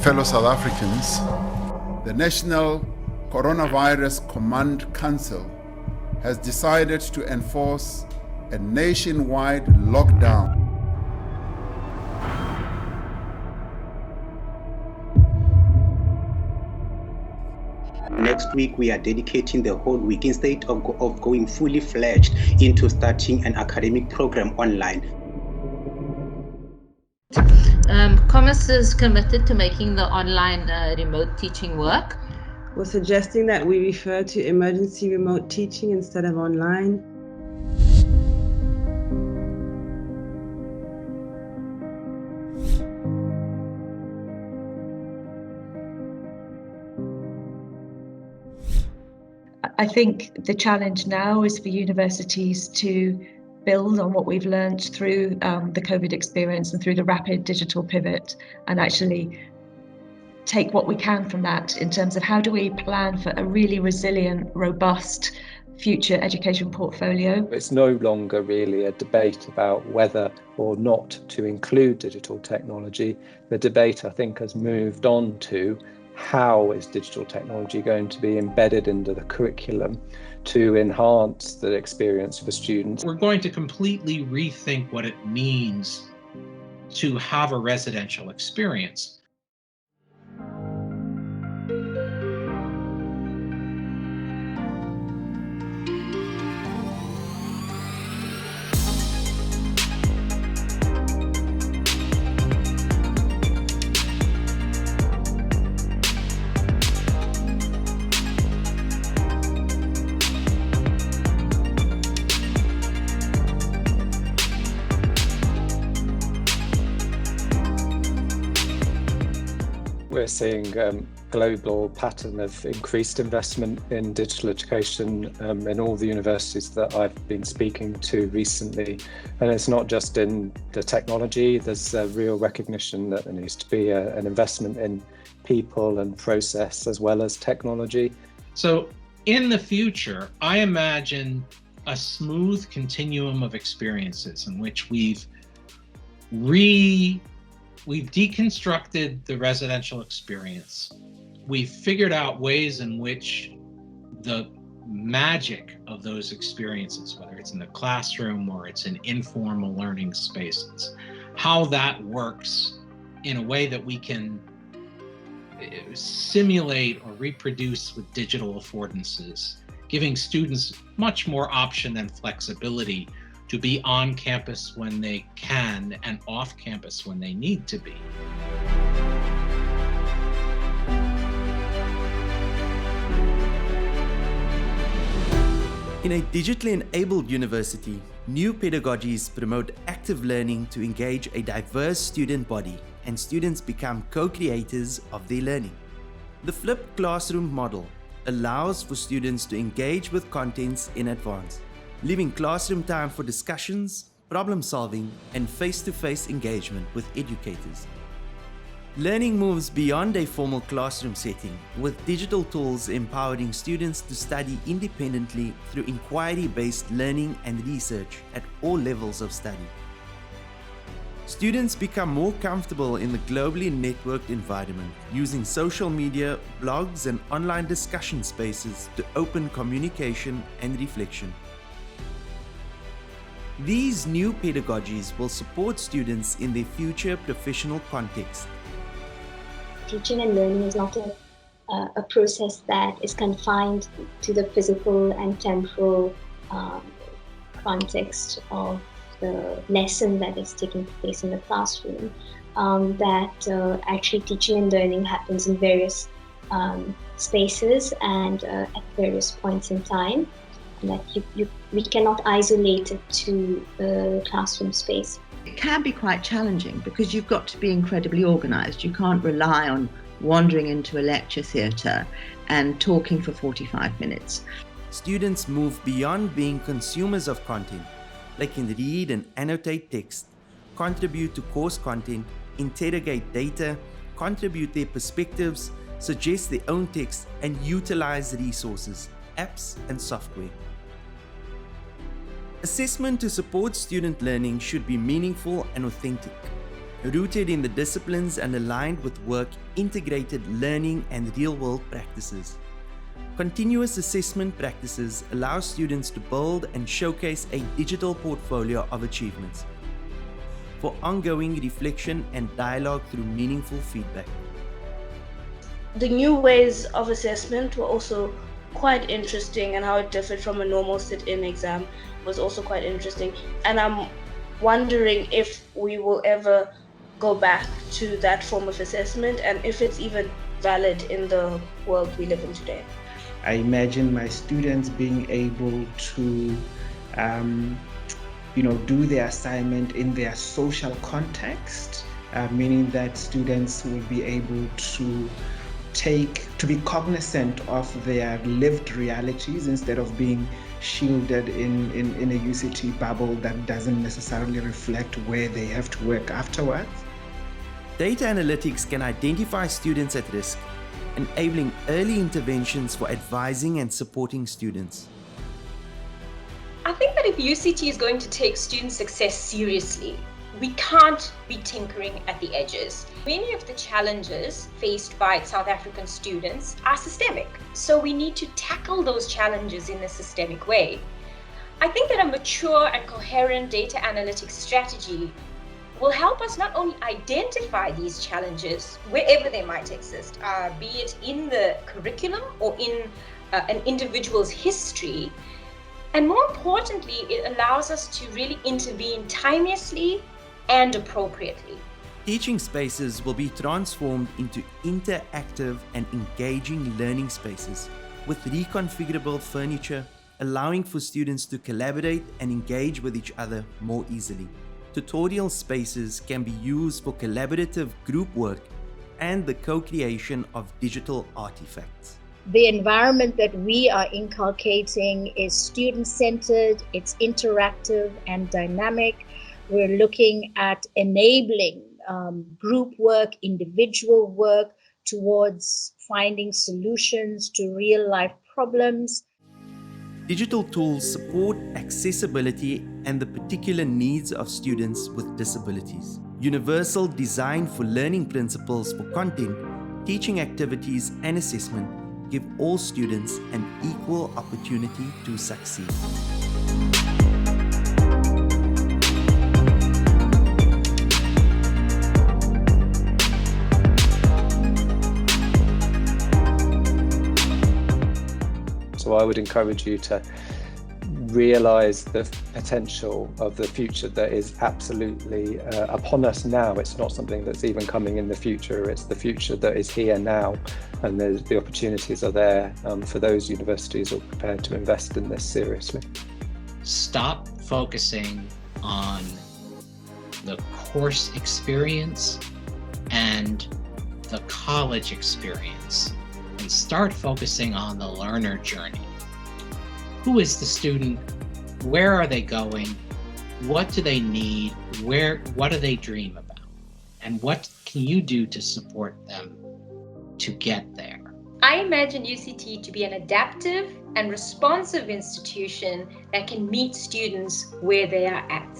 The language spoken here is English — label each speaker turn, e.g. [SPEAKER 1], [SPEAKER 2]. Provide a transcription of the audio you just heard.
[SPEAKER 1] fellow South Africans, the National Coronavirus Command Council has decided to enforce a nationwide lockdown.
[SPEAKER 2] Next week, we are dedicating the whole week instead of going fully fledged into starting an academic program online.
[SPEAKER 3] Commerce is committed to making the online remote teaching work.
[SPEAKER 4] We're suggesting that we refer to emergency remote teaching instead of online.
[SPEAKER 5] I think the challenge now is for universities to build on what we've learned through the COVID experience and through the rapid digital pivot, and actually take what we can from that in terms of how do we plan for a really resilient, robust future education portfolio.
[SPEAKER 6] It's no longer really a debate about whether or not to include digital technology. The debate, I think, has moved on to how is digital technology going to be embedded into the curriculum to enhance the experience of the students.
[SPEAKER 7] We're going to completely rethink what it means to have a residential experience.
[SPEAKER 6] We're seeing a global pattern of increased investment in digital education in all the universities that I've been speaking to recently. And it's not just in the technology, there's a real recognition that there needs to be an investment in people and process as well as technology.
[SPEAKER 7] So in the future, I imagine a smooth continuum of experiences in which we've deconstructed the residential experience. We've figured out ways in which the magic of those experiences, whether it's in the classroom or it's in informal learning spaces, how that works in a way that we can simulate or reproduce with digital affordances, giving students much more option and flexibility to be on campus when they can and off campus when they need to be.
[SPEAKER 8] In a digitally enabled university, new pedagogies promote active learning to engage a diverse student body, and students become co-creators of their learning. The flipped classroom model allows for students to engage with contents in advance, leaving classroom time for discussions, problem solving, and face-to-face engagement with educators. Learning moves beyond a formal classroom setting, with digital tools empowering students to study independently through inquiry-based learning and research at all levels of study. Students become more comfortable in the globally networked environment, using social media, blogs, and online discussion spaces to open communication and reflection. These new pedagogies will support students in their future professional context.
[SPEAKER 9] Teaching and learning is not a process that is confined to the physical and temporal context of the lesson that is taking place in the classroom. Actually teaching and learning happens in various spaces and at various points in time. That we cannot isolate it to the classroom space.
[SPEAKER 10] It can be quite challenging because you've got to be incredibly organised. You can't rely on wandering into a lecture theatre and talking for 45 minutes.
[SPEAKER 8] Students move beyond being consumers of content. They can read and annotate text, contribute to course content, interrogate data, contribute their perspectives, suggest their own text, and utilize resources, apps, and software. Assessment to support student learning should be meaningful and authentic. rooted in the disciplines and aligned with work-integrated learning and real-world practices. Continuous assessment practices allow students to build and showcase a digital portfolio of achievements for ongoing reflection and dialogue through meaningful feedback.
[SPEAKER 11] The new ways of assessment were also quite interesting, and how it differed from a normal sit-in exam was also quite interesting. And I'm wondering if we will ever go back to that form of assessment, and if it's even valid in the world we live in today.
[SPEAKER 12] I imagine my students being able to do their assignment in their social context, meaning that students will be able to be cognizant of their lived realities instead of being shielded in a UCT bubble that doesn't necessarily reflect where they have to work afterwards.
[SPEAKER 8] Data analytics can identify students at risk, enabling early interventions for advising and supporting students.
[SPEAKER 13] I think that if UCT is going to take student success seriously, we can't be tinkering at the edges. Many of the challenges faced by South African students are systemic, so we need to tackle those challenges in a systemic way. I think that a mature and coherent data analytics strategy will help us not only identify these challenges wherever they might exist, be it in the curriculum or in an individual's history, and more importantly, it allows us to really intervene timelessly and appropriately.
[SPEAKER 8] Teaching spaces will be transformed into interactive and engaging learning spaces with reconfigurable furniture, allowing for students to collaborate and engage with each other more easily. Tutorial spaces can be used for collaborative group work and the co-creation of digital artifacts.
[SPEAKER 14] The environment that we are inculcating is student-centered, it's interactive and dynamic. We're looking at enabling group work, individual work towards finding solutions to real-life problems.
[SPEAKER 8] Digital tools support accessibility and the particular needs of students with disabilities. Universal design for learning principles for content, teaching activities and assessment give all students an equal opportunity to succeed.
[SPEAKER 6] So I would encourage you to realize the potential of the future that is absolutely upon us now. It's not something that's even coming in the future, it's the future that is here now, and the opportunities are there for those universities who are prepared to invest in this seriously.
[SPEAKER 7] Stop focusing on the course experience and the college experience, and start focusing on the learner journey. Who is the student? Where are they going? What do they need? What do they dream about? And what can you do to support them to get there?
[SPEAKER 13] I imagine UCT to be an adaptive and responsive institution that can meet students where they are at.